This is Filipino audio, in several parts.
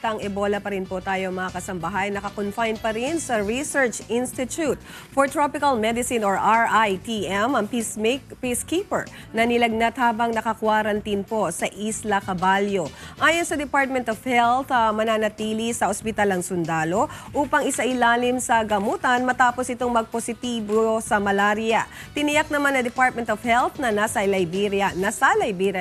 balitang Ebola pa rin po tayo mga kasambahay. Nakakonfine pa rin sa Research Institute for Tropical Medicine or RITM ang peacekeeper na nilagnat habang naka-quarantine po sa Isla Caballo. Ayon sa Department of Health, mananatili sa ospital ang sundalo upang isailalim sa gamutan matapos itong magpositibo sa malaria. Tiniyak naman na Department of Health na nasa Liberia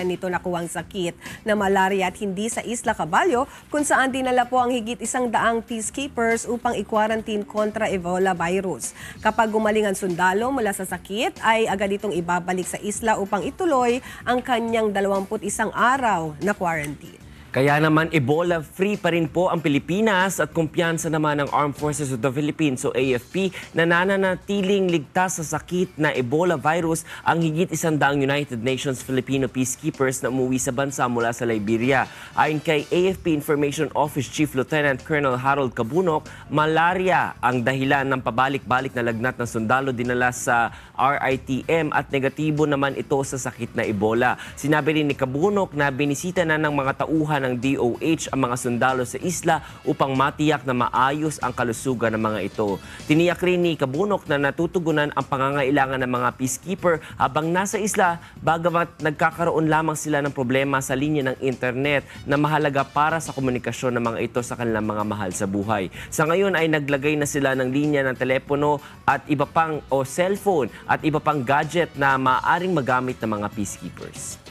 nito nakuwang sakit na malaria at hindi sa Isla Caballo kung saan dinala po ang higit 100 peacekeepers upang i-quarantine kontra Ebola virus. Kapag gumaling ang sundalo mula sa sakit ay agad itong ibabalik sa isla upang ituloy ang kanyang 21 araw na quarantine. Kaya naman Ebola-free pa rin po ang Pilipinas at kumpiyansa naman ng Armed Forces of the Philippines o AFP na nananatiling ligtas sa sakit na Ebola virus ang higit 100 United Nations Filipino peacekeepers na umuwi sa bansa mula sa Liberia. Ayon kay AFP Information Office Chief Lieutenant Colonel Harold Cabunok, malaria ang dahilan ng pabalik-balik na lagnat ng sundalo dinala sa RITM at negatibo naman ito sa sakit na Ebola. Sinabi rin ni Cabunok na binisita na ng mga tauhan ng DOH ang mga sundalo sa isla upang matiyak na maayos ang kalusugan ng mga ito. Tiniyak rin ni Cabunok na natutugunan ang pangangailangan ng mga peacekeeper habang nasa isla bagamat nagkakaroon lamang sila ng problema sa linya ng internet na mahalaga para sa komunikasyon ng mga ito sa kanilang mga mahal sa buhay. Sa ngayon ay naglagay na sila ng linya ng telepono at iba pang cellphone at iba pang gadget na maaaring magamit ng mga peacekeepers.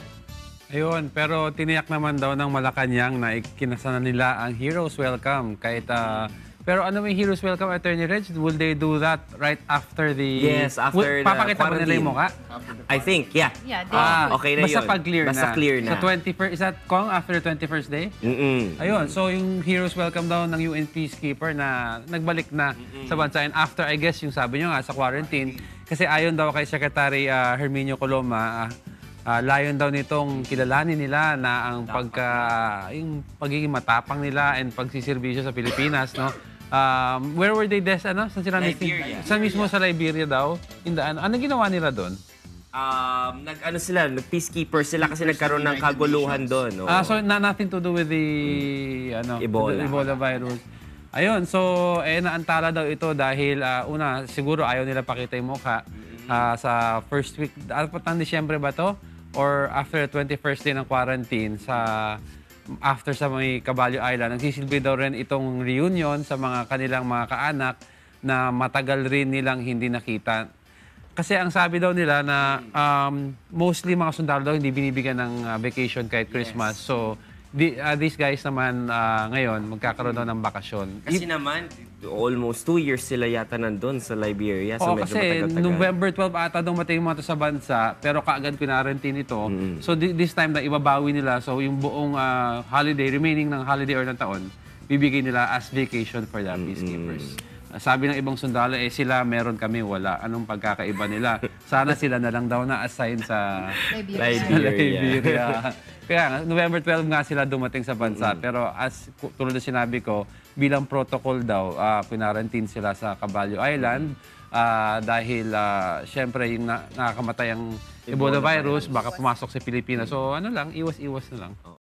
Ayun, pero tiniyak naman daw ng Malacanang na ikinasana nila ang Heroes Welcome. Pero ano may Heroes Welcome, Attorney Reg? Will they do that right after the... Yes, after the papakita mo nila yung mukha? I think, yeah. Yeah, okay na yun. Basta pag-clear na. Basta clear na. Sa 21st, is that Kong after 21st day? Ayun, so yung Heroes Welcome daw ng UN Peacekeeper na nagbalik na sa bansa. And after, I guess, yung sabi nyo nga, sa quarantine, kasi ayon daw kay Secretary Herminio Coloma, layon daw nitong kilalanin nila na ang yung pagiging matapang nila and pagsiservisyo sa Pilipinas, no? Where were they Saan sila Liberia. Saan mismo sa Liberia daw? Anong ginawa nila doon? Nag-peacekeeper sila kasi nagkaroon ng kaguluhan doon. No? So nothing to do with the Ebola virus. Ayun, so naantala daw ito dahil una, siguro ayaw nila pakita yung mukha sa first week. Dapat ng Disyembre ba to? Or after 21st day ng quarantine after sa may Caballo Island, nagsisilbi daw rin itong reunion sa mga kanilang mga kaanak na matagal rin nilang hindi nakita. Kasi ang sabi daw nila na mostly mga sundalo daw hindi binibigyan ng vacation kahit Christmas. Yes. So these guys naman ngayon magkakaroon daw ng bakasyon. Kasi naman almost 2 years sila yata nandun sa Liberia. So medyo kasi matagal-tagal. November 12 ata dumating mga sa bansa, pero kaagad quarantine ito. So this time na ibabawi nila. So yung buong remaining ng holiday or ng taon, bibigay nila as vacation for the peacekeepers. Sabi ng ibang sundalo, sila meron kami, wala. Anong pagkakaiba nila? Sana sila na lang daw na-assign sa Liberia. Kaya November 12 nga sila dumating sa bansa. Pero tulad na sinabi ko, bilang protocol daw, quarantine sila sa Caballo Island dahil syempre yung nakakamatay ang Ebola virus, baka pumasok sa Pilipinas. So iwas-iwas na lang.